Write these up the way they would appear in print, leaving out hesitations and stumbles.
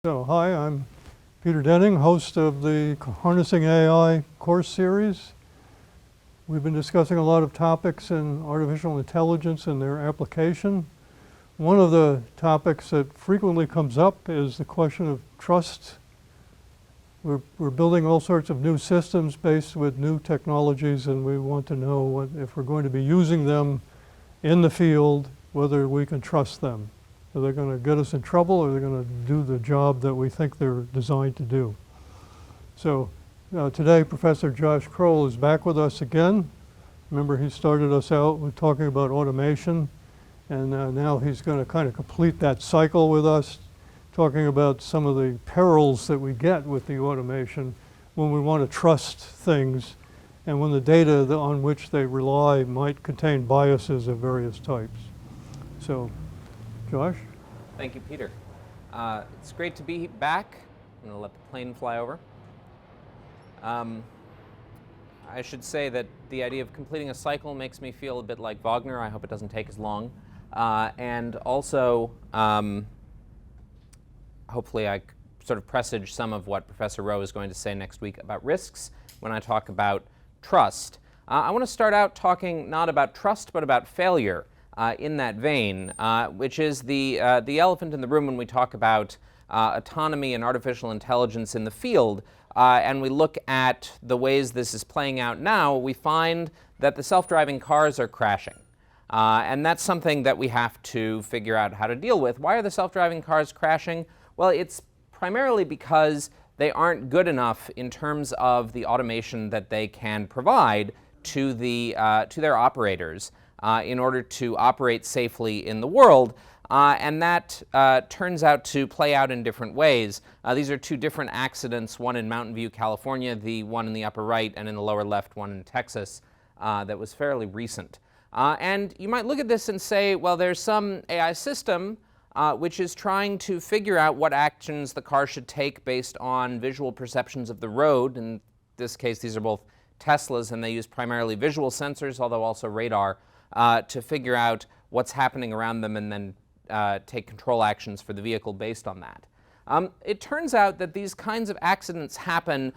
So, hi, I'm Peter Denning, host of the Harnessing AI course series. We've been discussing a lot of topics in artificial intelligence and their application. One of the topics that frequently comes up is the question of trust. We're building all sorts of new systems based with new technologies, and we want to know if we're going to be using them in the field, whether we can trust them. Are they going to get us in trouble, or are they going to do the job that we think they're designed to do? So today, Professor Josh Kroll is back with us again. Remember, he started us out with talking about automation, and now he's going to kind of complete that cycle with us, talking about some of the perils that we get with the automation when we want to trust things, and when the data on which they rely might contain biases of various types. So, Josh? Thank you, Peter. It's great to be back. I'm going to let the plane fly over. I should say that the idea of completing a cycle makes me feel a bit like Wagner. I hope it doesn't take as long. And also, hopefully I sort of presage some of what Professor Rowe is going to say next week about risks when I talk about trust. I want to start out talking not about trust, but about failure. In that vein, which is the elephant in the room when we talk about autonomy and artificial intelligence in the field, and we look at the ways this is playing out now, we find that the self-driving cars are crashing. And that's something that we have to figure out how to deal with. Why are the self-driving cars crashing? Well, it's primarily because they aren't good enough in terms of the automation that they can provide to their operators. In order to operate safely in the world, and that turns out to play out in different ways. These are two different accidents, one in Mountain View, California, the one in the upper right, and in the lower left, one in Texas, that was fairly recent. And you might look at this and say, well, there's some AI system which is trying to figure out what actions the car should take based on visual perceptions of the road. In this case, these are both Teslas, and they use primarily visual sensors, although also radar, to figure out what's happening around them and then take control actions for the vehicle based on that. It turns out that these kinds of accidents happen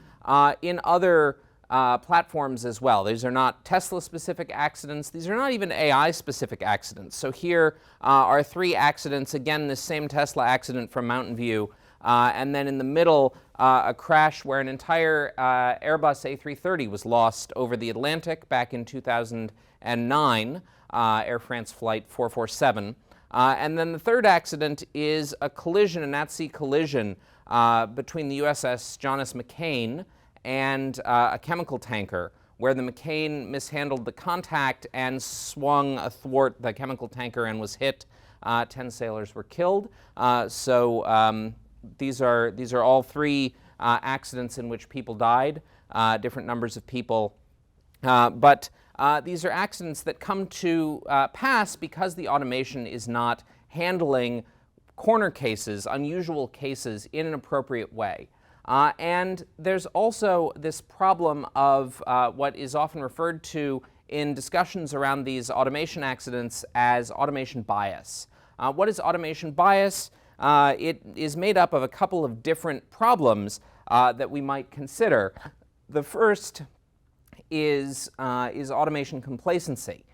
in other platforms as well. These are not Tesla-specific accidents. These are not even AI-specific accidents. So here are three accidents. Again, this same Tesla accident from Mountain View. And then in the middle, a crash where an entire Airbus A330 was lost over the Atlantic back in 2009, Air France Flight 447. And then the third accident is a collision, an at-sea collision between the USS John S. McCain and a chemical tanker, where the McCain mishandled the contact and swung athwart the chemical tanker and was hit. 10 sailors were killed. These are all three accidents in which people died, different numbers of people. But these are accidents that come to pass because the automation is not handling corner cases, unusual cases, in an appropriate way. And there's also this problem of what is often referred to in discussions around these automation accidents as automation bias. What is automation bias? It is made up of a couple of different problems that we might consider. The first is automation complacency.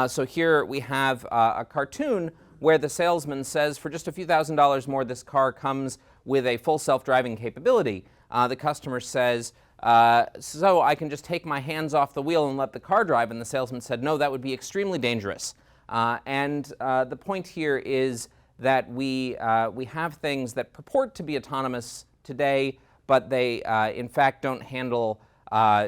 So here we have a cartoon where the salesman says, for just a few $1,000s more, this car comes with a full self-driving capability. The customer says, so I can just take my hands off the wheel and let the car drive, and the salesman said, no, that would be extremely dangerous. And the point here is that we have things that purport to be autonomous today, but they in fact don't handle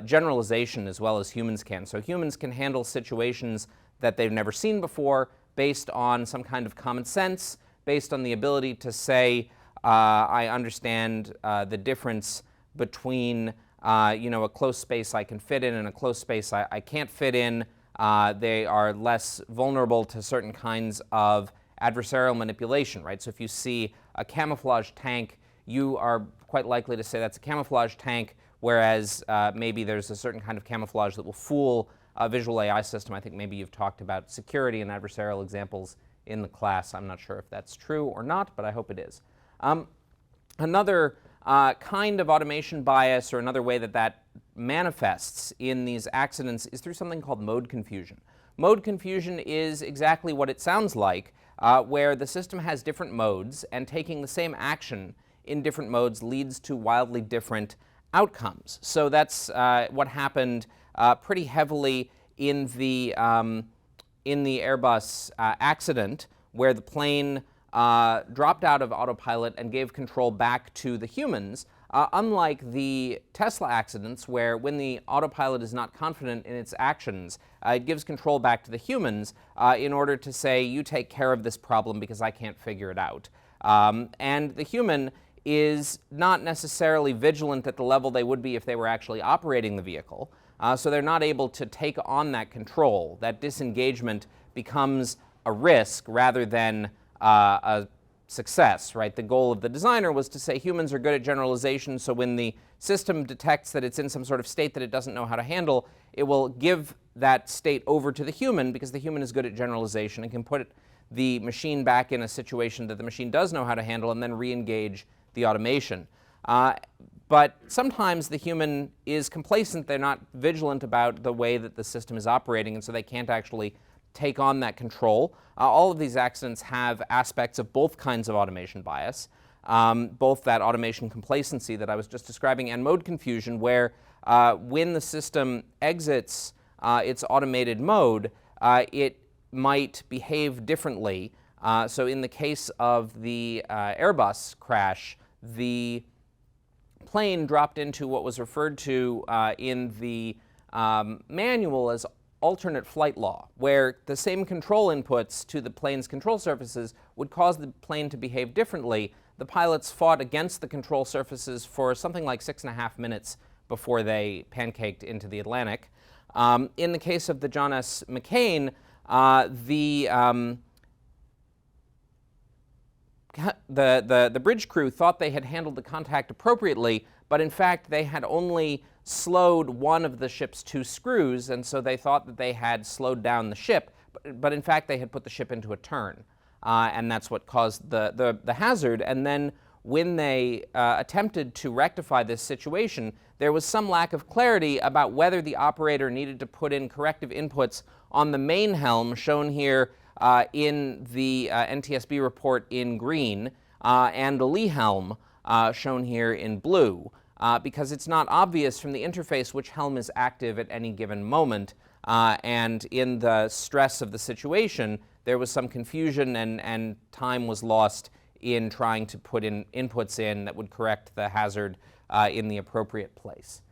generalization as well as humans can. So humans can handle situations that they've never seen before based on some kind of common sense, based on the ability to say, I understand the difference between a close space I can fit in and a close space I can't fit in. They are less vulnerable to certain kinds of adversarial manipulation, right? So if you see a camouflage tank, you are quite likely to say that's a camouflage tank, whereas maybe there's a certain kind of camouflage that will fool a visual AI system. I think maybe you've talked about security and adversarial examples in the class. I'm not sure if that's true or not, but I hope it is. Another kind of automation bias, or another way that that manifests in these accidents, is through something called mode confusion. Mode confusion is exactly what it sounds like, where the system has different modes, and taking the same action in different modes leads to wildly different outcomes. So that's what happened pretty heavily in the Airbus accident, where the plane dropped out of autopilot and gave control back to the humans, unlike the Tesla accidents, where when the autopilot is not confident in its actions, it gives control back to the humans in order to say, you take care of this problem because I can't figure it out. And the human is not necessarily vigilant at the level they would be if they were actually operating the vehicle, so they're not able to take on that control. That disengagement becomes a risk rather than a success, right? The goal of the designer was to say humans are good at generalization, so when the system detects that it's in some sort of state that it doesn't know how to handle, it will give that state over to the human, because the human is good at generalization and can put the machine back in a situation that the machine does know how to handle and then re-engage the automation. But sometimes the human is complacent, they're not vigilant about the way that the system is operating, and so they can't actually take on that control. All of these accidents have aspects of both kinds of automation bias, both that automation complacency that I was just describing and mode confusion, where when the system exits its automated mode, it might behave differently. So in the case of the Airbus crash, the plane dropped into what was referred to in the manual as alternate flight law, where the same control inputs to the plane's control surfaces would cause the plane to behave differently. The pilots fought against the control surfaces for something like 6.5 minutes before they pancaked into the Atlantic. In the case of the John S. McCain, the bridge crew thought they had handled the contact appropriately, but in fact they had only slowed one of the ship's 2 screws, and so they thought that they had slowed down the ship, but in fact they had put the ship into a turn, and that's what caused the hazard. And then when they attempted to rectify this situation, there was some lack of clarity about whether the operator needed to put in corrective inputs on the main helm, shown here in the NTSB report in green, and the lee helm, shown here in blue, because it's not obvious from the interface which helm is active at any given moment, and in the stress of the situation, there was some confusion and time was lost in trying to put in inputs in that would correct the hazard in the appropriate place.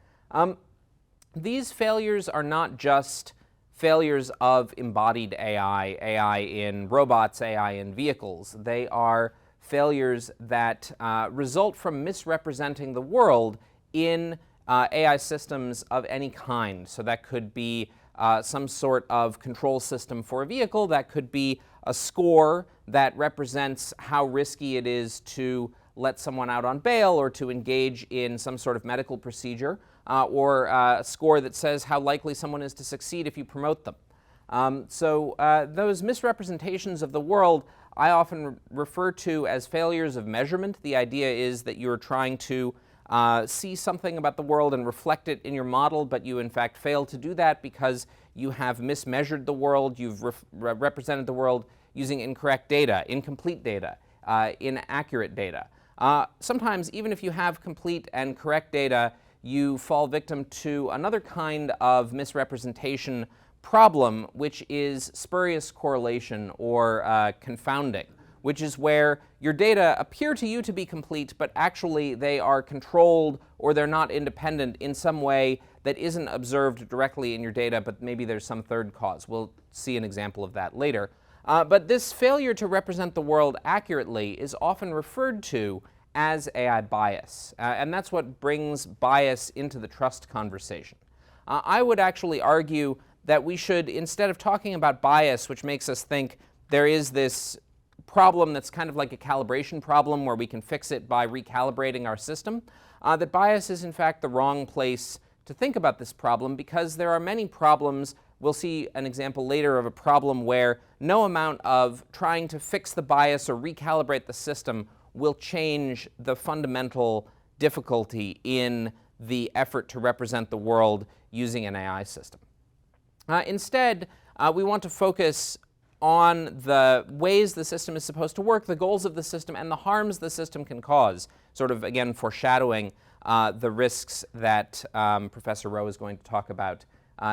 These failures are not just failures of embodied AI, AI in robots, AI in vehicles. They are failures that result from misrepresenting the world in AI systems of any kind. So that could be some sort of control system for a vehicle, that could be a score that represents how risky it is to let someone out on bail or to engage in some sort of medical procedure, or a score that says how likely someone is to succeed if you promote them. So those misrepresentations of the world I often refer to as failures of measurement. The idea is that you're trying to see something about the world and reflect it in your model, but you in fact fail to do that because you have mismeasured the world, you've represented the world using incorrect data, incomplete data, inaccurate data. Sometimes, even if you have complete and correct data, you fall victim to another kind of misrepresentation problem, which is spurious correlation or confounding, which is where your data appear to you to be complete, but actually they are controlled or they're not independent in some way that isn't observed directly in your data, but maybe there's some third cause. We'll see an example of that later. But this failure to represent the world accurately is often referred to as AI bias, and that's what brings bias into the trust conversation. I would actually argue that we should, instead of talking about bias, which makes us think there is this problem that's kind of like a calibration problem where we can fix it by recalibrating our system, that bias is in fact the wrong place to think about this problem, because there are many problems. We'll see an example later of a problem where no amount of trying to fix the bias or recalibrate the system will change the fundamental difficulty in the effort to represent the world using an AI system. Instead, we want to focus on the ways the system is supposed to work, the goals of the system, and the harms the system can cause, sort of, again, foreshadowing the risks that Professor Rowe is going to talk about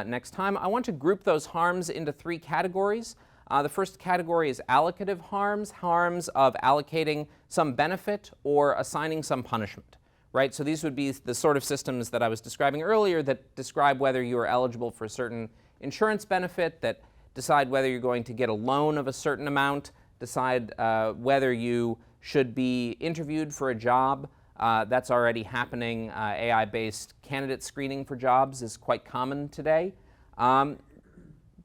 next time. I want to group those harms into 3 categories. The first category is allocative harms, harms of allocating some benefit or assigning some punishment, right? So these would be the sort of systems that I was describing earlier that describe whether you are eligible for a certain insurance benefit, that decide whether you're going to get a loan of a certain amount, decide whether you should be interviewed for a job. That's already happening. AI-based candidate screening for jobs is quite common today.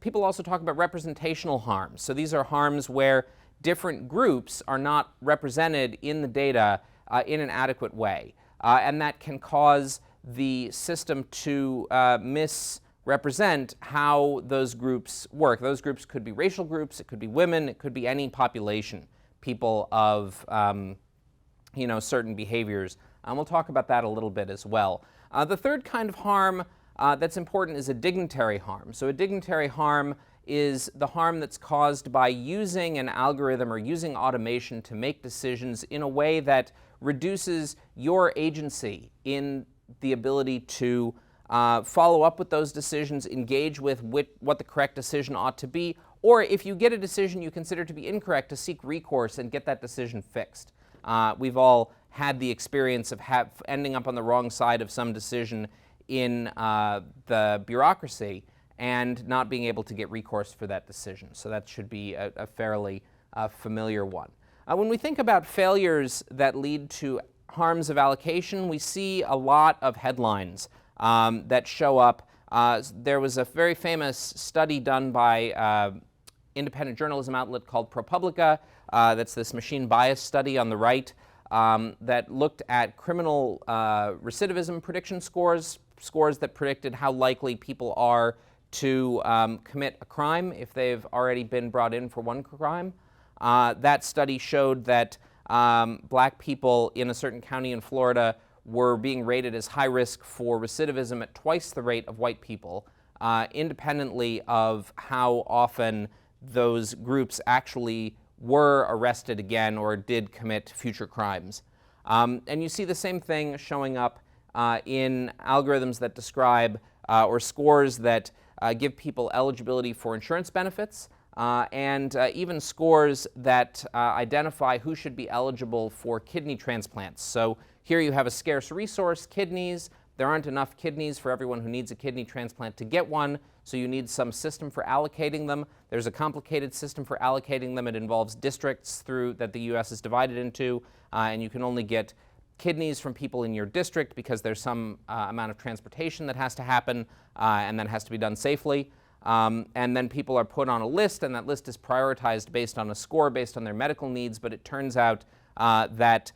People also talk about representational harms. So these are harms where different groups are not represented in the data in an adequate way. And that can cause the system to misrepresent how those groups work. Those groups could be racial groups, it could be women, it could be any population, people of certain behaviors. We'll talk about that a little bit as well. The third kind of harm that's important is a dignitary harm. So a dignitary harm is the harm that's caused by using an algorithm or using automation to make decisions in a way that reduces your agency in the ability to follow up with those decisions, engage with what the correct decision ought to be, or if you get a decision you consider to be incorrect, to seek recourse and get that decision fixed. We've all had the experience of ending up on the wrong side of some decision in the bureaucracy and not being able to get recourse for that decision. So that should be a fairly familiar one. When we think about failures that lead to harms of allocation, we see a lot of headlines that show up. There was a very famous study done by independent journalism outlet called ProPublica. That's this machine bias study on the right that looked at criminal recidivism prediction scores that predicted how likely people are to commit a crime if they've already been brought in for one crime. That study showed that black people in a certain county in Florida were being rated as high risk for recidivism at twice the rate of white people, independently of how often those groups actually were arrested again or did commit future crimes. And you see the same thing showing up in algorithms that describe or scores that give people eligibility for insurance benefits, and even scores that identify who should be eligible for kidney transplants. So here you have a scarce resource, kidneys. There aren't enough kidneys for everyone who needs a kidney transplant to get one, so you need some system for allocating them. There's a complicated system for allocating them. It involves districts that the U.S. is divided into, and you can only get kidneys from people in your district because there's some amount of transportation that has to happen, and then has to be done safely. And then people are put on a list, and that list is prioritized based on a score, based on their medical needs, but it turns out that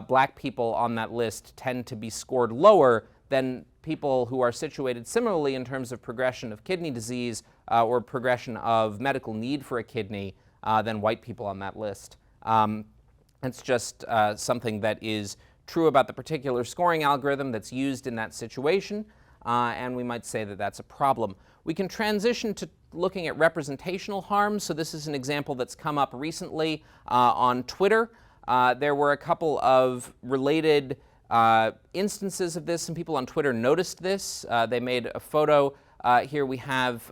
black people on that list tend to be scored lower than people who are situated similarly in terms of progression of kidney disease or progression of medical need for a kidney than white people on that list. It's just something that is true about the particular scoring algorithm that's used in that situation, and we might say that that's a problem. We can transition to looking at representational harms. So this is an example that's come up recently on Twitter. There were a couple of related instances of this, and people on Twitter noticed this. They made a photo. Here we have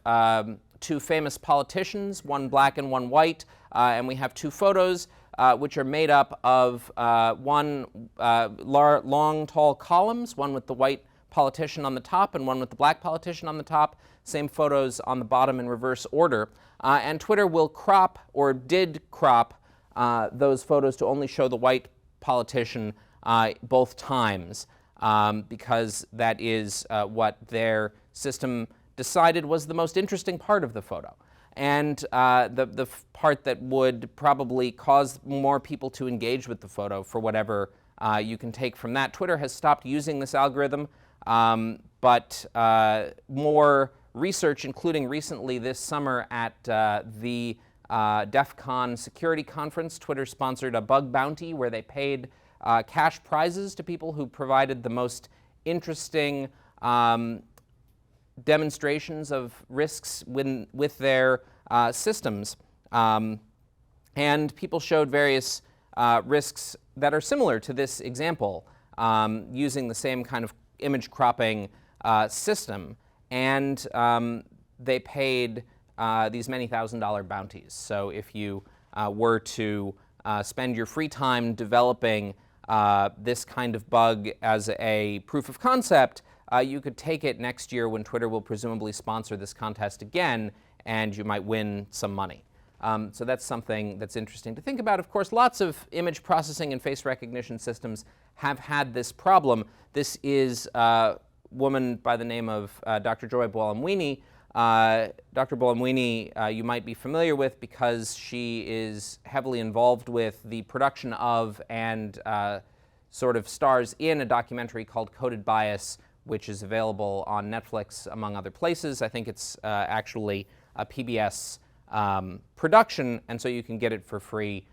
two famous politicians, one black and one white, and we have two photos which are made up of long, tall columns, one with the white politician on the top and one with the black politician on the top, same photos on the bottom in reverse order. And Twitter will crop, or did crop, those photos to only show the white politician both times, because that is what their system decided was the most interesting part of the photo. And the part that would probably cause more people to engage with the photo for whatever you can take from that. Twitter has stopped using this algorithm, but more research, including recently this summer at the DEF CON security conference, Twitter sponsored a bug bounty where they paid cash prizes to people who provided the most interesting demonstrations of risks with their systems. And people showed various risks that are similar to this example using the same kind of image cropping system. And they paid these many $1,000 bounties. So if you were to spend your free time developing this kind of bug as a proof of concept, you could take it next year when Twitter will presumably sponsor this contest again, and you might win some money. So that's something that's interesting to think about. Of course, lots of image processing and face recognition systems have had this problem. This is a woman by the name of Dr. Joy Buolamwini. Dr. Buolamwini you might be familiar with because she is heavily involved with the production of and sort of stars in a documentary called Coded Bias, which is available on Netflix, among other places. I think it's actually a PBS production, and so you can get it for free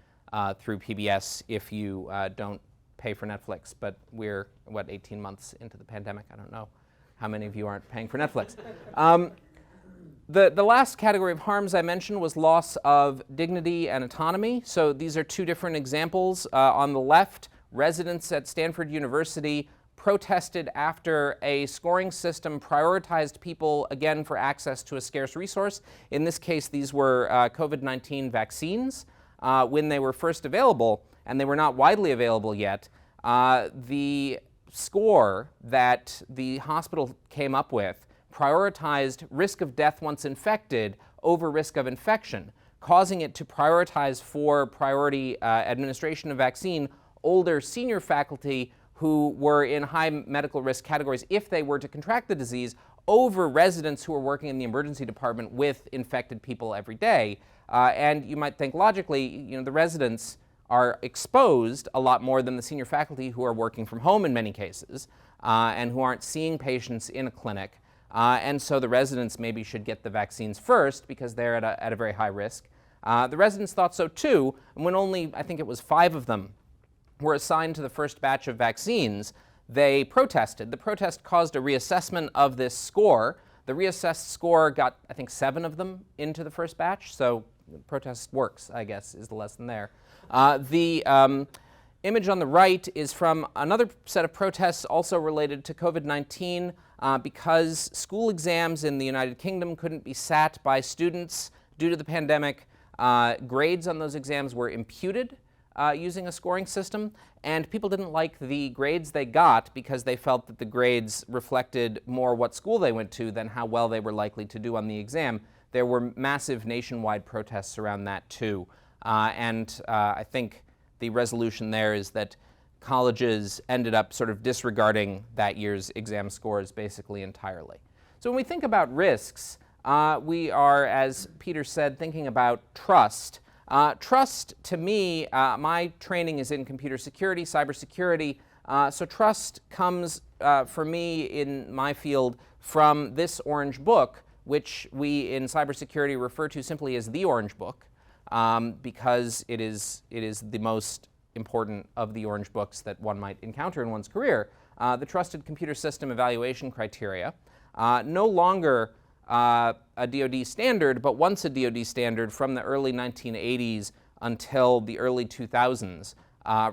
through PBS if you don't pay for Netflix. But we're, 18 months into the pandemic? I don't know how many of you aren't paying for Netflix. The last category of harms I mentioned was loss of dignity and autonomy. So these are two different examples. On the left, residents at Stanford University protested after a scoring system prioritized people, again, for access to a scarce resource. In this case, these were COVID-19 vaccines. When they were first available, and they were not widely available yet, the score that the hospital came up with prioritized risk of death once infected over risk of infection, causing it to prioritize for priority administration of vaccine older senior faculty who were in high medical risk categories if they were to contract the disease over residents who were working in the emergency department with infected people every day. And you might think logically, the residents are exposed a lot more than the senior faculty who are working from home in many cases and who aren't seeing patients in a clinic. And so the residents maybe should get the vaccines first because they're at a very high risk. The residents thought so too, and when only, I think it was 5 of them were assigned to the first batch of vaccines, they protested. The protest caused a reassessment of this score. The reassessed score got, I think, 7 of them into the first batch, so protest works, I guess, is the lesson there. The image on the right is from another set of protests also related to COVID-19 because school exams in the United Kingdom couldn't be sat by students due to the pandemic. Grades on those exams were imputed using a scoring system, and people didn't like the grades they got because they felt that the grades reflected more what school they went to than how well they were likely to do on the exam. There were massive nationwide protests around that too, and I think the resolution there is that colleges ended up sort of disregarding that year's exam scores basically entirely. So when we think about risks, we are, as Peter said, thinking about trust. Trust, to me, my training is in computer security, cybersecurity, so trust comes for me in my field from this orange book, which we in cybersecurity refer to simply as the Orange Book, because it is the most important of the orange books that one might encounter in one's career. The Trusted Computer System Evaluation Criteria, no longer a DoD standard, but once a DoD standard from the early 1980s until the early 2000s,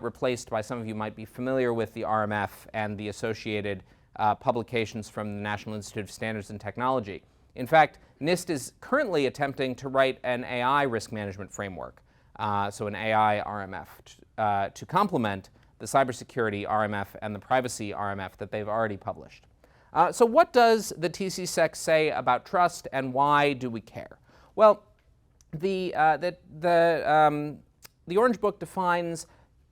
replaced by, some of you might be familiar with, the RMF and the associated publications from the National Institute of Standards and Technology. In fact, NIST is currently attempting to write an AI risk management framework, so an AI RMF, to complement the cybersecurity RMF and the privacy RMF that they've already published. So what does the TCSec say about trust, and why do we care? Well, the Orange Book defines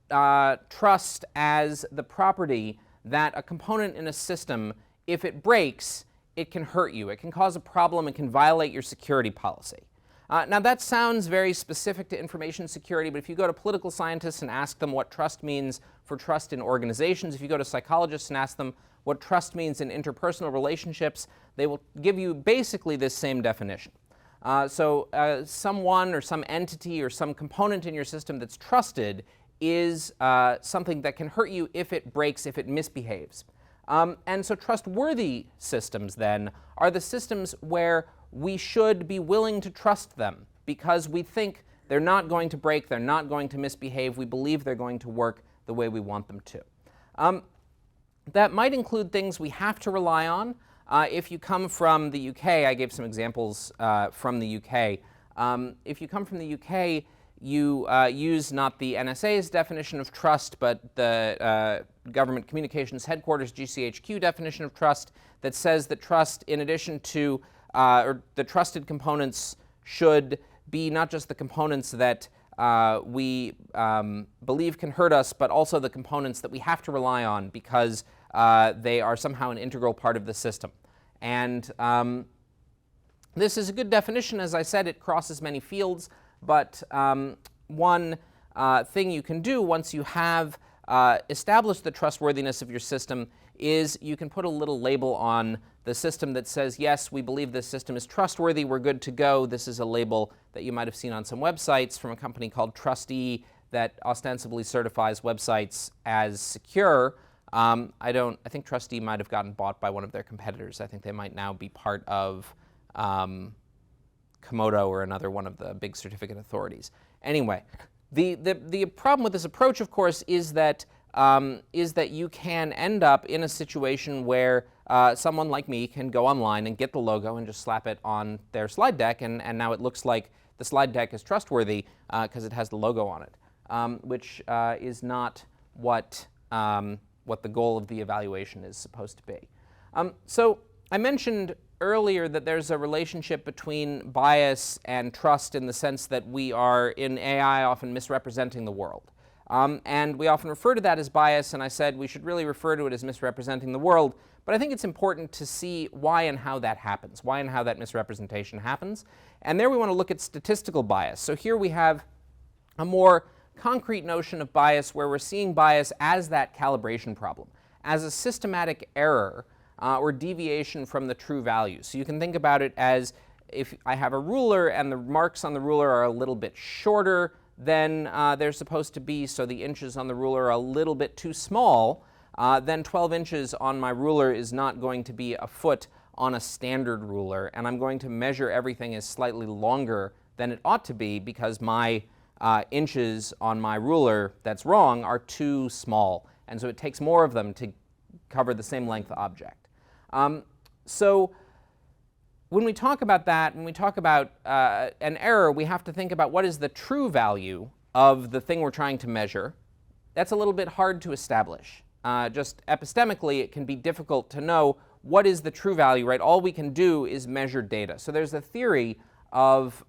trust as the property that a component in a system, if it breaks, it can hurt you. It can cause a problem. It can violate your security policy. Now that sounds very specific to information security, but if you go to political scientists and ask them what trust means for trust in organizations, if you go to psychologists and ask them what trust means in interpersonal relationships, they will give you basically this same definition. Someone or some entity or some component in your system that's trusted is something that can hurt you if it breaks, if it misbehaves. And so trustworthy systems then are the systems where we should be willing to trust them because we think they're not going to break, they're not going to misbehave, we believe they're going to work the way we want them to. That might include things we have to rely on. If you come from the UK, I gave some examples from the UK. If you come from the UK, you use not the NSA's definition of trust, but the Government Communications Headquarters, GCHQ, definition of trust that says that trust, in addition to, or the trusted components should be not just the components that we believe can hurt us, but also the components that we have to rely on because they are somehow an integral part of the system. And this is a good definition. As I said, it crosses many fields, but one thing you can do once you have established the trustworthiness of your system is you can put a little label on the system that says, yes, we believe this system is trustworthy, we're good to go. This is a label that you might have seen on some websites from a company called Trustee that ostensibly certifies websites as secure. I think Trustee might have gotten bought by one of their competitors. I think they might now be part of Komodo or another one of the big certificate authorities. Anyway, the problem with this approach, of course, is that you can end up in a situation where someone like me can go online and get the logo and just slap it on their slide deck, and now it looks like the slide deck is trustworthy because it has the logo on it, which is not what the goal of the evaluation is supposed to be. So I mentioned earlier that there's a relationship between bias and trust in the sense that we are, in AI, often misrepresenting the world. And we often refer to that as bias, and I said we should really refer to it as misrepresenting the world, but I think it's important to see why and how that happens, why and how that misrepresentation happens. And there we want to look at statistical bias. So here we have a more concrete notion of bias where we're seeing bias as that calibration problem, as a systematic error or deviation from the true value. So you can think about it as if I have a ruler and the marks on the ruler are a little bit shorter than they're supposed to be, so the inches on the ruler are a little bit too small, then 12 inches on my ruler is not going to be a foot on a standard ruler, and I'm going to measure everything as slightly longer than it ought to be because my inches on my ruler that's wrong are too small, and so it takes more of them to cover the same length object. So when we talk about that, when we talk about an error, we have to think about what is the true value of the thing we're trying to measure. That's a little bit hard to establish. Just epistemically, it can be difficult to know what is the true value, right? All we can do is measure data. So there's a theory of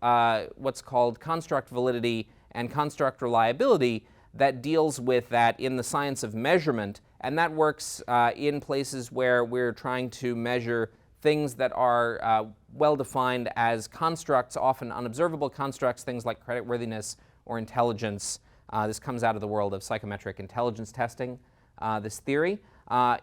what's called construct validity and construct reliability that deals with that in the science of measurement, and that works in places where we're trying to measure things that are well-defined as constructs, often unobservable constructs, things like creditworthiness or intelligence. This comes out of the world of psychometric intelligence testing, this theory.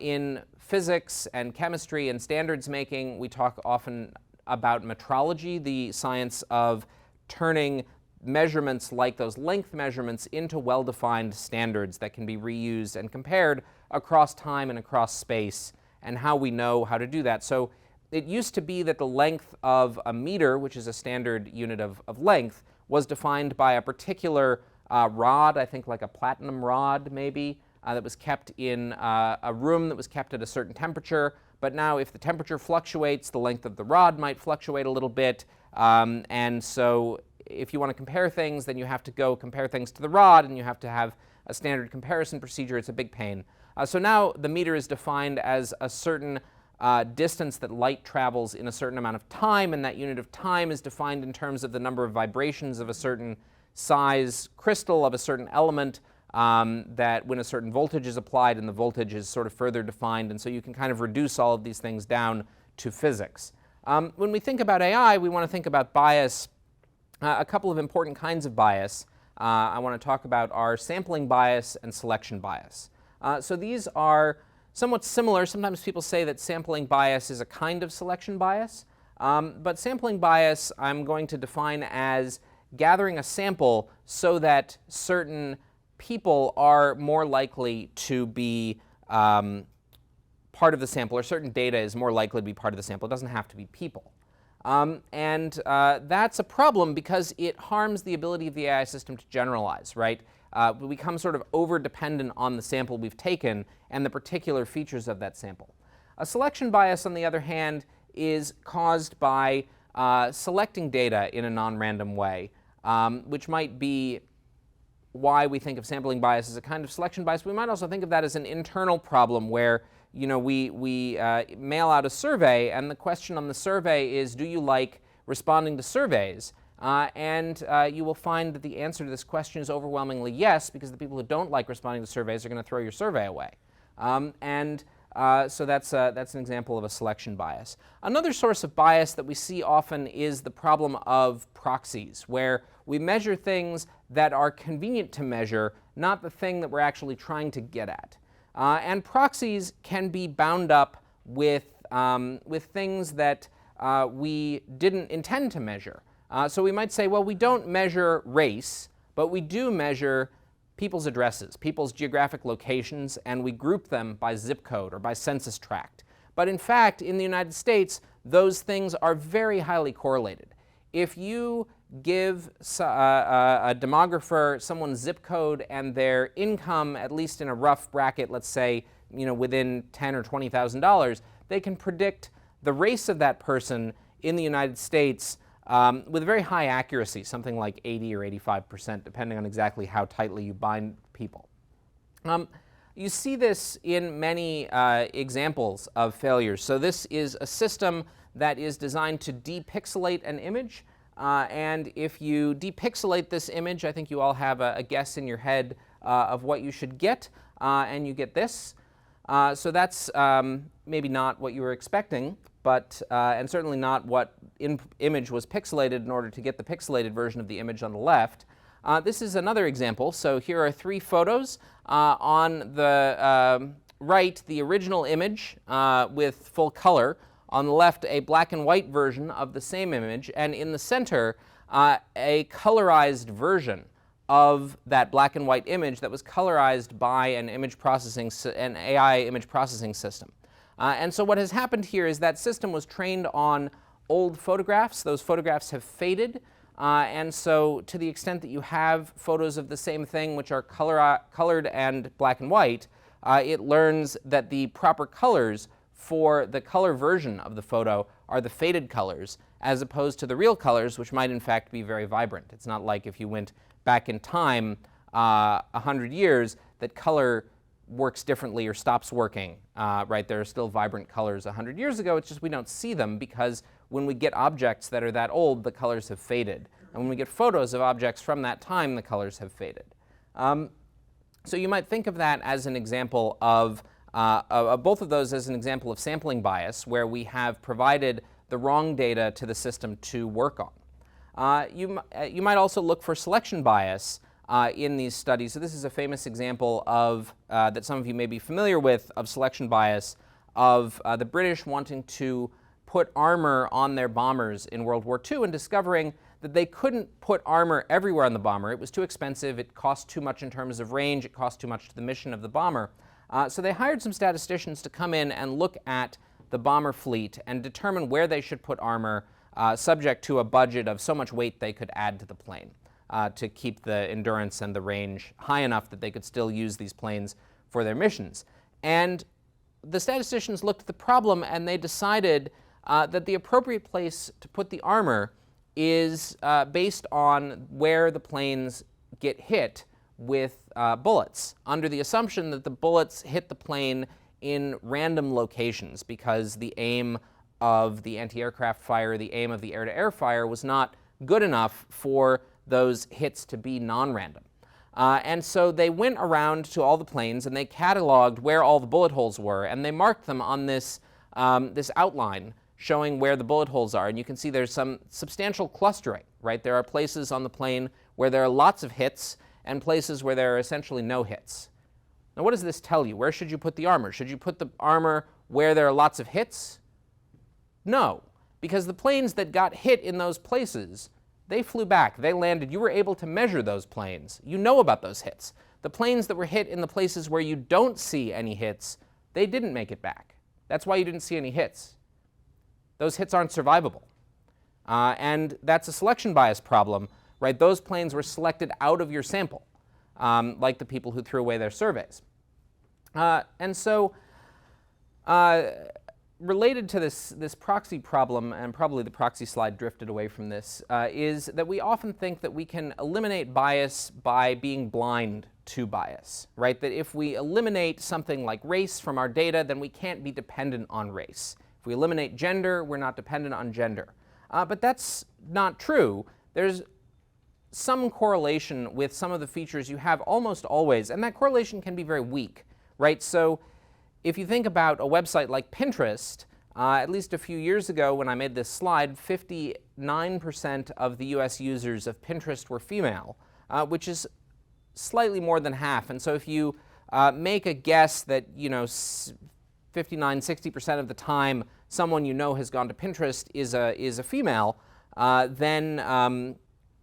In physics and chemistry and standards making, we talk often about metrology, the science of turning measurements like those length measurements into well-defined standards that can be reused and compared across time and across space, and how we know how to do that. So it used to be that the length of a meter, which is a standard unit of length, was defined by a particular rod, I think like a platinum rod maybe, that was kept in a room that was kept at a certain temperature. But now if the temperature fluctuates, the length of the rod might fluctuate a little bit. And so if you want to compare things, then you have to go compare things to the rod, and you have to have a standard comparison procedure. It's a big pain. So now the meter is defined as a certain distance that light travels in a certain amount of time, and that unit of time is defined in terms of the number of vibrations of a certain size crystal of a certain element, that when a certain voltage is applied, and the voltage is sort of further defined, and so you can kind of reduce all of these things down to physics. When we think about AI, we want to think about bias, a couple of important kinds of bias. I want to talk about our sampling bias and selection bias. So these are somewhat similar. Sometimes people say that sampling bias is a kind of selection bias. But sampling bias I'm going to define as gathering a sample so that certain people are more likely to be part of the sample, or certain data is more likely to be part of the sample. It doesn't have to be people. That's a problem because it harms the ability of the AI system to generalize, right? We become sort of over-dependent on the sample we've taken and the particular features of that sample. A selection bias, on the other hand, is caused by selecting data in a non-random way, which might be why we think of sampling bias as a kind of selection bias. We might also think of that as an internal problem where we mail out a survey, and the question on the survey is, do you like responding to surveys? You will find that the answer to this question is overwhelmingly yes, because the people who don't like responding to surveys are going to throw your survey away. So that's an example of a selection bias. Another source of bias that we see often is the problem of proxies, where we measure things that are convenient to measure, not the thing that we're actually trying to get at. And proxies can be bound up with things that we didn't intend to measure. So we might say, well, we don't measure race, but we do measure people's addresses, people's geographic locations, and we group them by zip code or by census tract. But in fact, in the United States, those things are very highly correlated. If you give a demographer someone's zip code and their income, at least in a rough bracket, let's say, within $10,000 or $20,000, they can predict the race of that person in the United States with very high accuracy, something like 80 or 85%, depending on exactly how tightly you bind people. You see this in many examples of failures. So this is a system that is designed to depixelate an image. And if you depixelate this image, I think you all have a guess in your head of what you should get, and you get this. So that's maybe not what you were expecting, but and certainly not what image was pixelated in order to get the pixelated version of the image on the left. This is another example. So here are 3 photos. On the right, the original image with full color. On the left, a black and white version of the same image, and in the center, a colorized version of that black and white image that was colorized by an AI image processing system. And so what has happened here is that system was trained on old photographs. Those photographs have faded, and so to the extent that you have photos of the same thing which are colored and black and white, it learns that the proper colors for the color version of the photo are the faded colors, as opposed to the real colors, which might in fact be very vibrant. It's not like if you went back in time 100 years, that color works differently or stops working, right? There are still vibrant colors 100 years ago, it's just we don't see them because when we get objects that are that old, the colors have faded. And when we get photos of objects from that time, the colors have faded. So you might think of that as an example of both of those as an example of sampling bias, where we have provided the wrong data to the system to work on. You might also look for selection bias in these studies. So this is a famous example of that some of you may be familiar with, of selection bias, of the British wanting to put armor on their bombers in World War II and discovering that they couldn't put armor everywhere on the bomber. It was too expensive, it cost too much in terms of range, it cost too much to the mission of the bomber. So they hired some statisticians to come in and look at the bomber fleet and determine where they should put armor, subject to a budget of so much weight they could add to the plane to keep the endurance and the range high enough that they could still use these planes for their missions. And the statisticians looked at the problem and they decided that the appropriate place to put the armor is based on where the planes get hit with bullets, under the assumption that the bullets hit the plane in random locations, because the aim of the anti-aircraft fire, the aim of the air-to-air fire was not good enough for those hits to be non-random. And so they went around to all the planes and they cataloged where all the bullet holes were, and they marked them on this, this outline showing where the bullet holes are. And you can see there's some substantial clustering, right? There are places on the plane where there are lots of hits and places where there are essentially no hits. Now what does this tell you? Where should you put the armor? Should you put the armor where there are lots of hits? No. because the planes that got hit in those places, they flew back, they landed. You were able to measure those planes. You know about those hits. The planes that were hit in the places where you don't see any hits, they didn't make it back. That's why you didn't see any hits. Those hits aren't survivable. And that's a selection bias problem, right? Those planes were selected out of your sample, like the people who threw away their surveys. And so related to this proxy problem, and probably the proxy slide drifted away from this, is that we often think that we can eliminate bias by being blind to bias, right? That if we eliminate something like race from our data, then we can't be dependent on race. If we eliminate gender, we're not dependent on gender. But that's not true. There's some correlation with some of the features you have almost always, and that correlation can be very weak, right? So if you think about a website like Pinterest, at least a few years ago when I made this slide, 59% of the US users of Pinterest were female, which is slightly more than half. And so if you make a guess that, 59, 60% of the time someone you know has gone to Pinterest is a female, then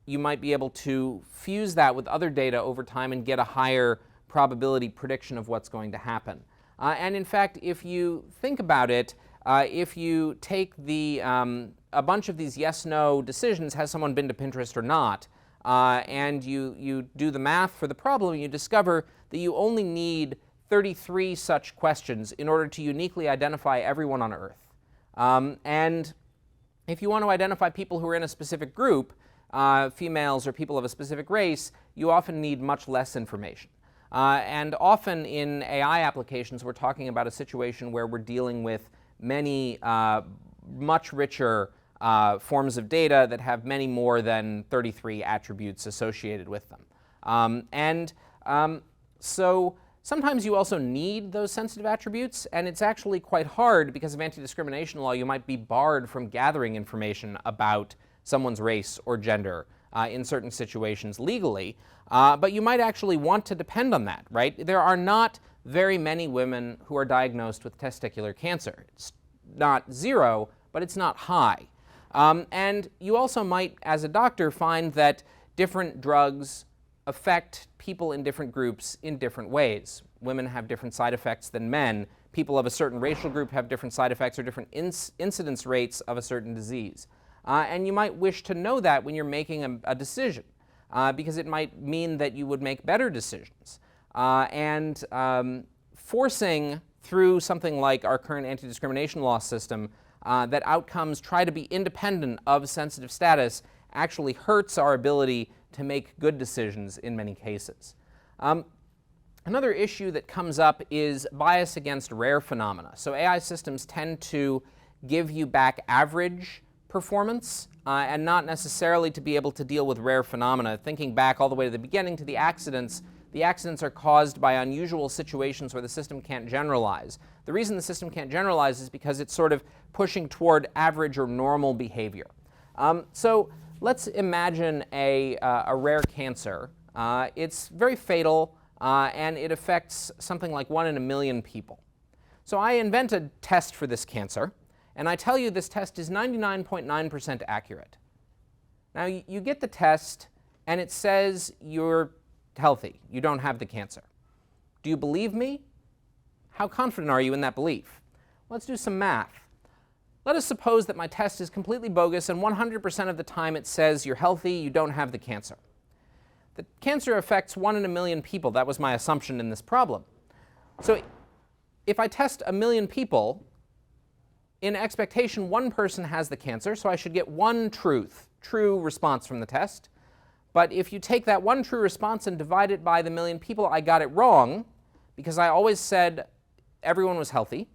you might be able to fuse that with other data over time and get a higher probability prediction of what's going to happen. And in fact, if you think about it, if you take a bunch of these yes-no decisions, has someone been to Pinterest or not, and you do the math for the problem, you discover that you only need 33 such questions in order to uniquely identify everyone on Earth. And if you want to identify people who are in a specific group, females or people of a specific race, you often need much less information. And often in AI applications, we're talking about a situation where we're dealing with many much richer forms of data that have many more than 33 attributes associated with them. So sometimes you also need those sensitive attributes, and it's actually quite hard because of anti-discrimination law. You might be barred from gathering information about someone's race or gender in certain situations legally, but you might actually want to depend on that, right? There are not very many women who are diagnosed with testicular cancer. It's not zero, but it's not high. And you also might, as a doctor, find that different drugs affect people in different groups in different ways. Women have different side effects than men. People of a certain racial group have different side effects or different incidence rates of a certain disease. And you might wish to know that when you're making a decision, because it might mean that you would make better decisions. Forcing through something like our current anti-discrimination law system that outcomes try to be independent of sensitive status actually hurts our ability to make good decisions in many cases. Another issue that comes up is bias against rare phenomena. So AI systems tend to give you back average performance and not necessarily to be able to deal with rare phenomena. Thinking back all the way to the beginning to the accidents are caused by unusual situations where the system can't generalize. The reason the system can't generalize is because it's sort of pushing toward average or normal behavior. So let's imagine a rare cancer. It's very fatal and it affects something like 1 in a million people. So I invent a test for this cancer, and I tell you this test is 99.9% accurate. Now you get the test and it says you're healthy, you don't have the cancer. Do you believe me? How confident are you in that belief? Let's do some math. Let us suppose that my test is completely bogus and 100% of the time it says you're healthy, you don't have the cancer. The cancer affects 1 in a million people. That was my assumption in this problem. So if I test 1 million people, in expectation 1 person has the cancer, so I should get 1 true response from the test. But if you take that 1 true response and divide it by the 1 million people, I got it wrong because I always said everyone was healthy.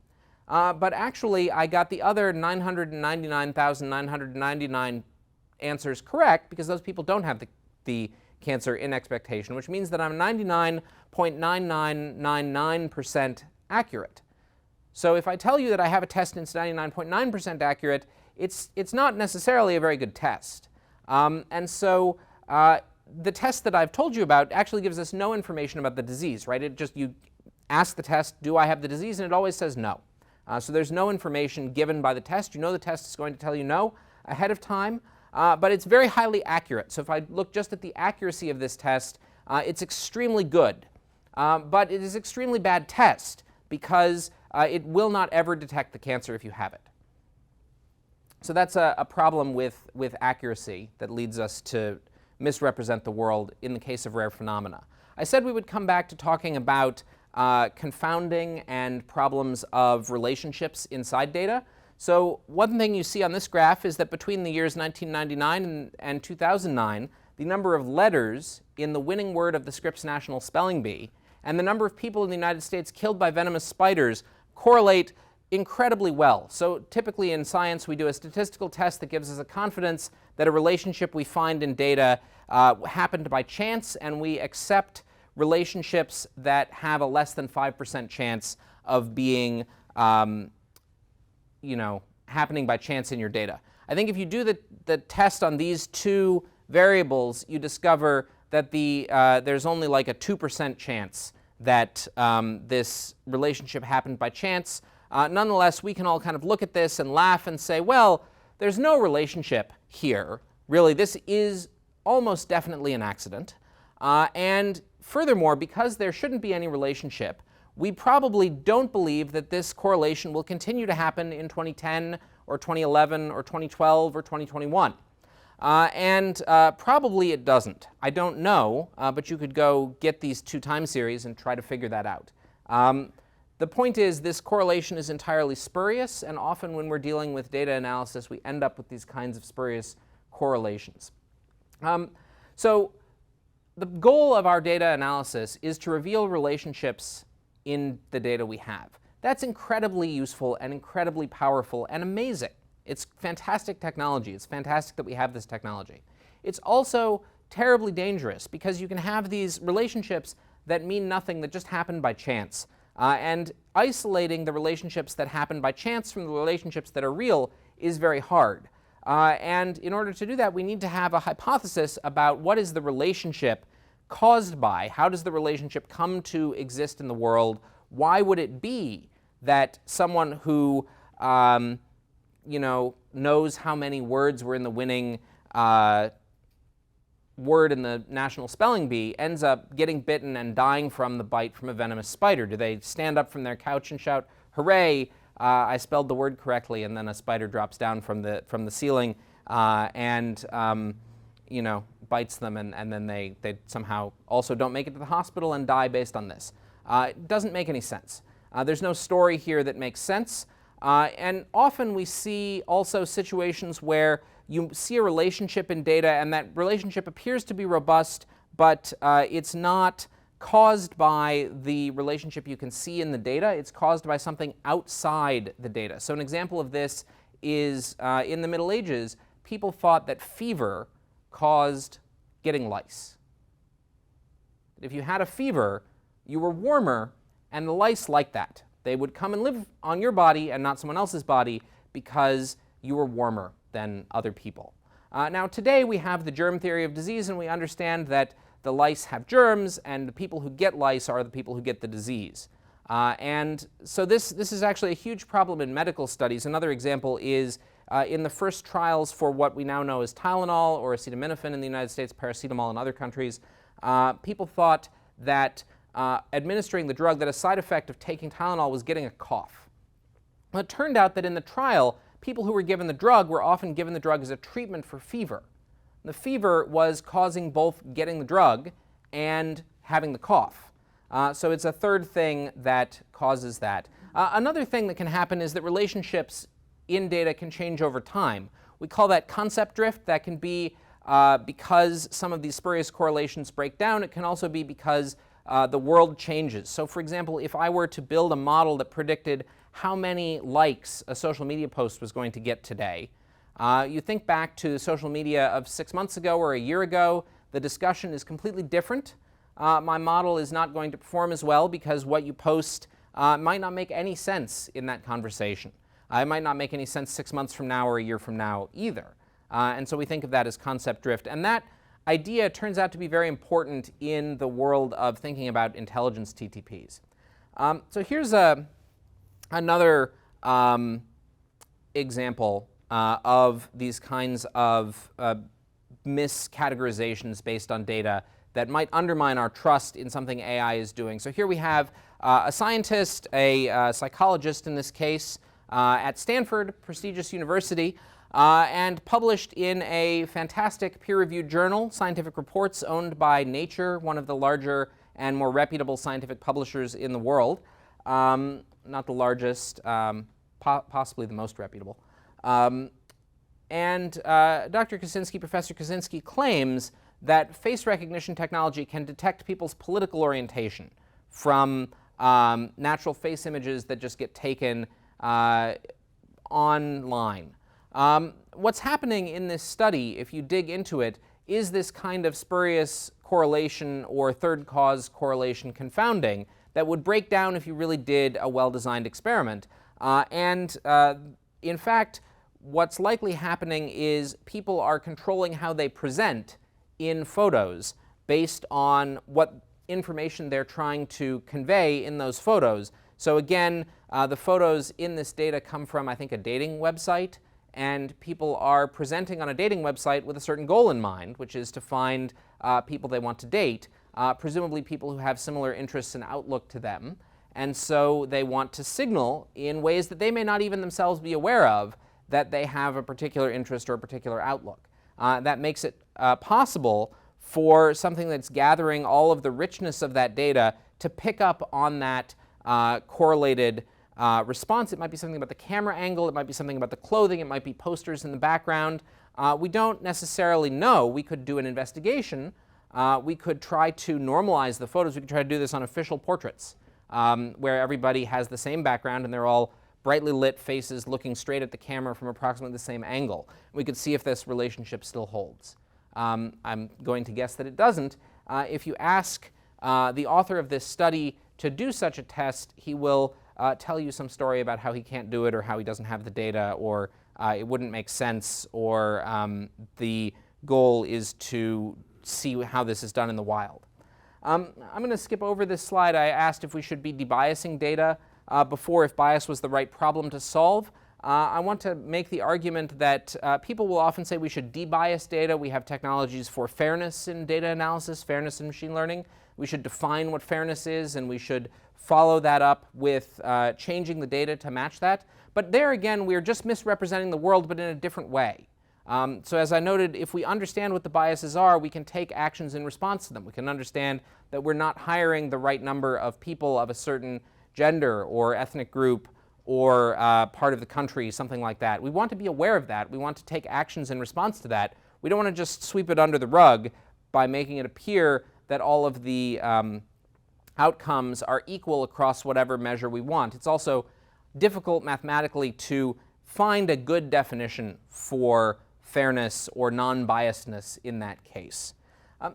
But actually, I got the other 999,999 answers correct because those people don't have the cancer in expectation, which means that I'm 99.9999% accurate. So if I tell you that I have a test and it's 99.9% accurate, it's not necessarily a very good test. And so the test that I've told you about actually gives us no information about the disease, right? You ask the test, do I have the disease? And it always says no. So there's no information given by the test. You know the test is going to tell you no ahead of time, but it's very highly accurate. So if I look just at the accuracy of this test, it's extremely good. But it is an extremely bad test because it will not ever detect the cancer if you have it. So that's a problem with accuracy that leads us to misrepresent the world in the case of rare phenomena. I said we would come back to talking about confounding and problems of relationships inside data. So one thing you see on this graph is that between the years 1999 and 2009, the number of letters in the winning word of the Scripps National Spelling Bee and the number of people in the United States killed by venomous spiders correlate incredibly well. So typically in science we do a statistical test that gives us a confidence that a relationship we find in data happened by chance, and we accept relationships that have a less than 5% chance of being happening by chance in your data. I think if you do the test on these two variables, you discover that there's only like a 2% chance that this relationship happened by chance. Nonetheless, we can all kind of look at this and laugh and say, well, there's no relationship here. Really, this is almost definitely an accident. And furthermore, because there shouldn't be any relationship, we probably don't believe that this correlation will continue to happen in 2010 or 2011 or 2012 or 2021. And probably it doesn't. I don't know, but you could go get these two time series and try to figure that out. The point is, this correlation is entirely spurious, and often when we're dealing with data analysis, we end up with these kinds of spurious correlations. So the goal of our data analysis is to reveal relationships in the data we have. That's incredibly useful and incredibly powerful and amazing. It's fantastic technology. It's fantastic that we have this technology. It's also terribly dangerous because you can have these relationships that mean nothing, that just happen by chance. And isolating the relationships that happen by chance from the relationships that are real is very hard. And in order to do that, we need to have a hypothesis about what is the relationship caused by, how does the relationship come to exist in the world, why would it be that someone who knows how many words were in the winning word in the National Spelling Bee ends up getting bitten and dying from the bite from a venomous spider? Do they stand up from their couch and shout, "Hooray, I spelled the word correctly," and then a spider drops down from the ceiling and bites them, and then they somehow also don't make it to the hospital and die based on this? It doesn't make any sense. There's no story here that makes sense. And often we see also situations where you see a relationship in data and that relationship appears to be robust, but it's not caused by the relationship you can see in the data. It's caused by something outside the data. So an example of this is in the Middle Ages, people thought that fever caused getting lice. If you had a fever, you were warmer, and the lice liked that. They would come and live on your body and not someone else's body because you were warmer than other people. Now today we have the germ theory of disease, and we understand that the lice have germs, and the people who get lice are the people who get the disease. And so this is actually a huge problem in medical studies. Another example is in the first trials for what we now know as Tylenol or acetaminophen in the United States, paracetamol in other countries, people thought that administering the drug, that a side effect of taking Tylenol was getting a cough. Well, it turned out that in the trial, people who were given the drug were often given the drug as a treatment for fever. The fever was causing both getting the drug and having the cough. So it's a third thing that causes that. Another thing that can happen is that relationships in data can change over time. We call that concept drift. That can be because some of these spurious correlations break down. It can also be because the world changes. So for example, if I were to build a model that predicted how many likes a social media post was going to get today, you think back to social media of 6 months ago or a year ago, the discussion is completely different. My model is not going to perform as well because what you post might not make any sense in that conversation. It might not make any sense 6 months from now or a year from now either. And so we think of that as concept drift. And that idea turns out to be very important in the world of thinking about intelligence TTPs. So here's another example of these kinds of miscategorizations based on data that might undermine our trust in something AI is doing. So here we have a scientist, a psychologist in this case, at Stanford, prestigious university, and published in a fantastic peer-reviewed journal, Scientific Reports, owned by Nature, one of the larger and more reputable scientific publishers in the world. Not the largest, possibly the most reputable. And Dr. Kaczynski, Professor Kaczynski, claims that face recognition technology can detect people's political orientation from natural face images that just get taken online. What's happening in this study, if you dig into it, is this kind of spurious correlation or third cause correlation confounding that would break down if you really did a well-designed experiment. In fact, what's likely happening is people are controlling how they present in photos based on what information they're trying to convey in those photos. So again, the photos in this data come from, I think, a dating website, and people are presenting on a dating website with a certain goal in mind, which is to find people they want to date, presumably people who have similar interests and outlook to them. And so they want to signal in ways that they may not even themselves be aware of that they have a particular interest or a particular outlook. That makes it possible for something that's gathering all of the richness of that data to pick up on that correlated response. It might be something about the camera angle, it might be something about the clothing, it might be posters in the background. We don't necessarily know. We could do an investigation. We could try to normalize the photos. We could try to do this on official portraits, where everybody has the same background and they're all brightly lit faces looking straight at the camera from approximately the same angle. We could see if this relationship still holds. I'm going to guess that it doesn't. If you ask the author of this study to do such a test, he will tell you some story about how he can't do it, or how he doesn't have the data, or it wouldn't make sense, or the goal is to see how this is done in the wild. I'm going to skip over this slide. I asked if we should be debiasing data before, if bias was the right problem to solve. I want to make the argument that people will often say we should debias data. We have technologies for fairness in data analysis, fairness in machine learning. We should define what fairness is, and we should follow that up with changing the data to match that. But there again, we're just misrepresenting the world, but in a different way. So as I noted, if we understand what the biases are, we can take actions in response to them. We can understand that we're not hiring the right number of people of a certain gender or ethnic group or part of the country, something like that. We want to be aware of that. We want to take actions in response to that. We don't want to just sweep it under the rug by making it appear that all of the outcomes are equal across whatever measure we want. It's also difficult mathematically to find a good definition for fairness or non-biasedness in that case.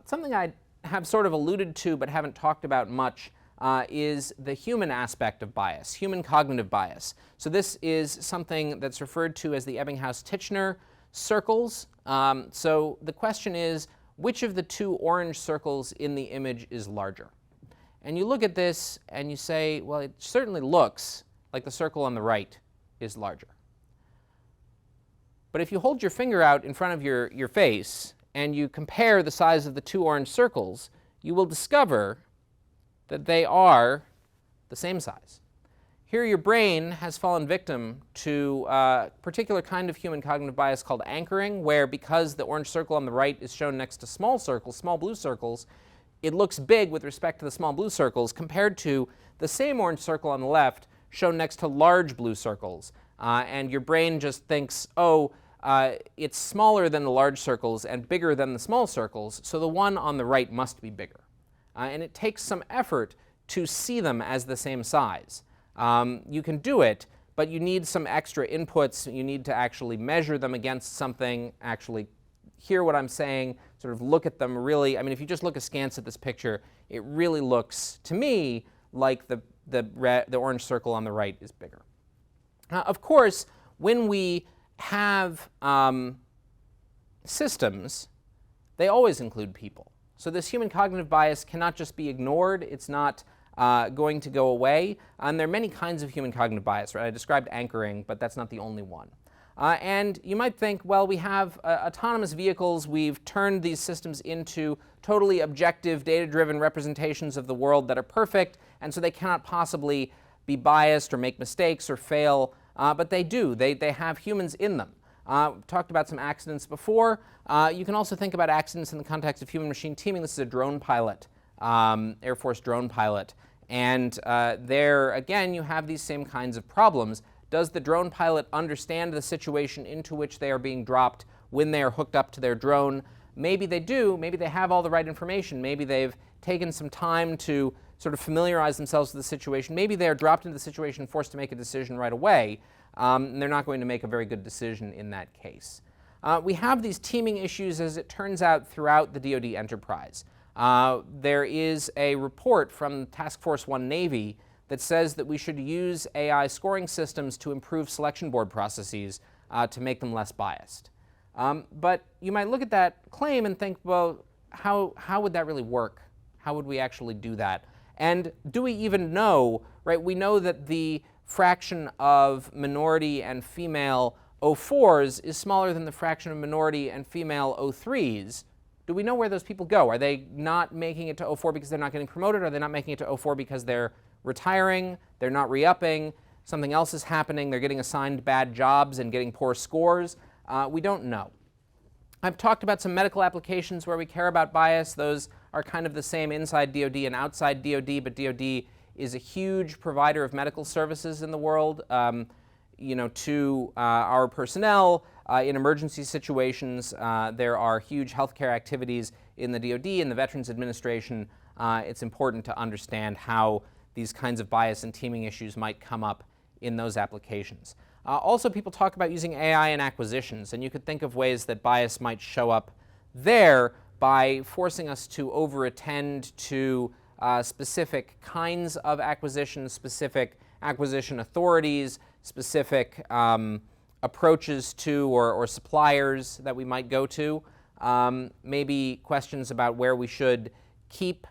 Something I have sort of alluded to but haven't talked about much is the human aspect of bias, human cognitive bias. So this is something that's referred to as the Ebbinghaus-Titchener circles. So the question is, which of the two orange circles in the image is larger? And you look at this and you say, well, it certainly looks like the circle on the right is larger. But if you hold your finger out in front of your face and you compare the size of the two orange circles, you will discover that they are the same size. Here your brain has fallen victim to a particular kind of human cognitive bias called anchoring, where because the orange circle on the right is shown next to small circles, small blue circles, it looks big with respect to the small blue circles compared to the same orange circle on the left shown next to large blue circles. And your brain just thinks, oh, it's smaller than the large circles and bigger than the small circles, so the one on the right must be bigger. And it takes some effort to see them as the same size. You can do it, but you need some extra inputs. You need to actually measure them against something, actually hear what I'm saying, sort of look at them really. I mean, if you just look askance at this picture, it really looks, to me, like the orange circle on the right is bigger. Of course, when we have systems, they always include people. So this human cognitive bias cannot just be ignored. It's not going to go away. And there are many kinds of human cognitive bias, right? I described anchoring, but that's not the only one. And you might think, well, we have autonomous vehicles. We've turned these systems into totally objective, data-driven representations of the world that are perfect, and so they cannot possibly be biased or make mistakes or fail. But they do. They have humans in them. Talked about some accidents before. You can also think about accidents in the context of human-machine teaming. This is a drone pilot, Air Force drone pilot. And there, again, you have these same kinds of problems. Does the drone pilot understand the situation into which they are being dropped when they are hooked up to their drone? Maybe they do. Maybe they have all the right information. Maybe they've taken some time to sort of familiarize themselves with the situation. Maybe they're dropped into the situation and forced to make a decision right away. And they're not going to make a very good decision in that case. We have these teaming issues, as it turns out, throughout the DoD enterprise. There is a report from Task Force 1 Navy that says that we should use AI scoring systems to improve selection board processes to make them less biased. But you might look at that claim and think, well, how would that really work? How would we actually do that? And do we even know, right? We know that the fraction of minority and female O4s is smaller than the fraction of minority and female O3s. Do we know where those people go? Are they not making it to O4 because they're not getting promoted? Are they not making it to O4 because they're retiring, they're not re-upping, something else is happening, they're getting assigned bad jobs and getting poor scores? We don't know. I've talked about some medical applications where we care about bias. Those are kind of the same inside DoD and outside DoD, but DoD is a huge provider of medical services in the world, to our personnel. In emergency situations, there are huge healthcare activities in the DoD and the Veterans Administration. It's important to understand how these kinds of bias and teaming issues might come up in those applications. Also, people talk about using AI in acquisitions, and you could think of ways that bias might show up there by forcing us to over-attend to specific kinds of acquisitions, specific acquisition authorities, specific approaches to or suppliers that we might go to. Maybe questions about where we should keep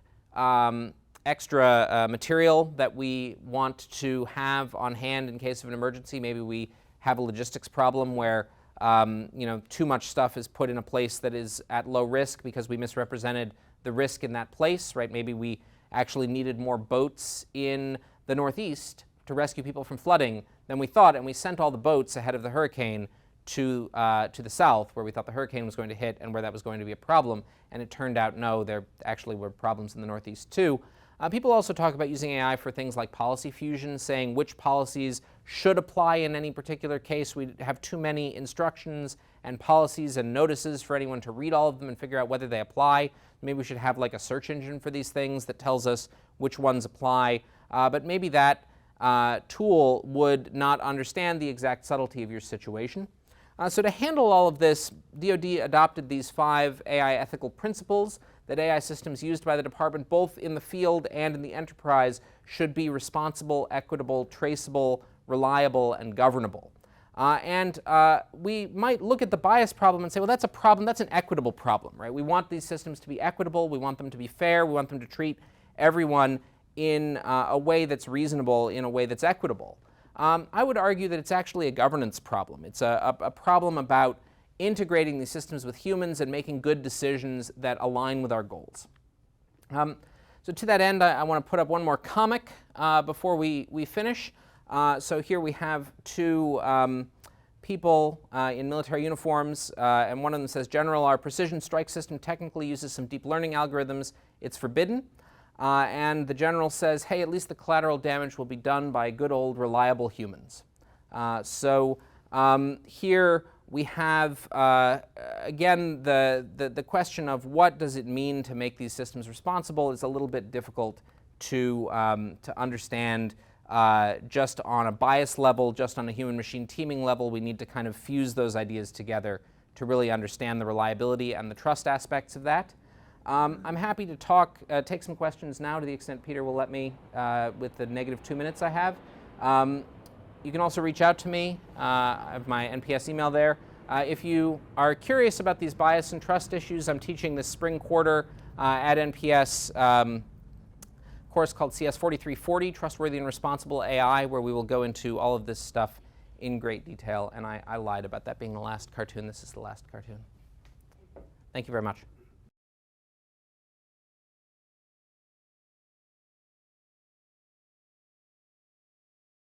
extra material that we want to have on hand in case of an emergency. Maybe we have a logistics problem where too much stuff is put in a place that is at low risk because we misrepresented the risk in that place, right? Maybe we actually needed more boats in the Northeast to rescue people from flooding than we thought, and we sent all the boats ahead of the hurricane to the south, where we thought the hurricane was going to hit and where that was going to be a problem, and it turned out, no, there actually were problems in the Northeast too. People also talk about using AI for things like policy fusion, saying which policies should apply in any particular case. We have too many instructions and policies and notices for anyone to read all of them and figure out whether they apply. Maybe we should have like a search engine for these things that tells us which ones apply. But maybe that tool would not understand the exact subtlety of your situation. So to handle all of this, DoD adopted these 5 AI ethical principles that AI systems used by the department, both in the field and in the enterprise, should be responsible, equitable, traceable, reliable, and governable. We might look at the bias problem and say, well, that's a problem, that's an equitable problem, right? We want these systems to be equitable, we want them to be fair, we want them to treat everyone in a way that's reasonable, in a way that's equitable. I would argue that it's actually a governance problem. It's a problem about integrating these systems with humans and making good decisions that align with our goals. So to that end, I want to put up one more comic before we finish. So here we have 2 people in military uniforms, and one of them says, "General, our precision strike system technically uses some deep learning algorithms. It's forbidden." And the general says, "Hey, at least the collateral damage will be done by good old reliable humans." Here we have, again, the question of what does it mean to make these systems responsible is a little bit difficult to understand just on a bias level, just on a human-machine teaming level. We need to kind of fuse those ideas together to really understand the reliability and the trust aspects of that. I'm happy to take some questions now to the extent Peter will let me with the negative 2 minutes I have. You can also reach out to me. I have my NPS email there. If you are curious about these bias and trust issues, I'm teaching this spring quarter at NPS course called CS 4340, Trustworthy and Responsible AI, where we will go into all of this stuff in great detail. And I lied about that being the last cartoon. This is the last cartoon. Thank you very much.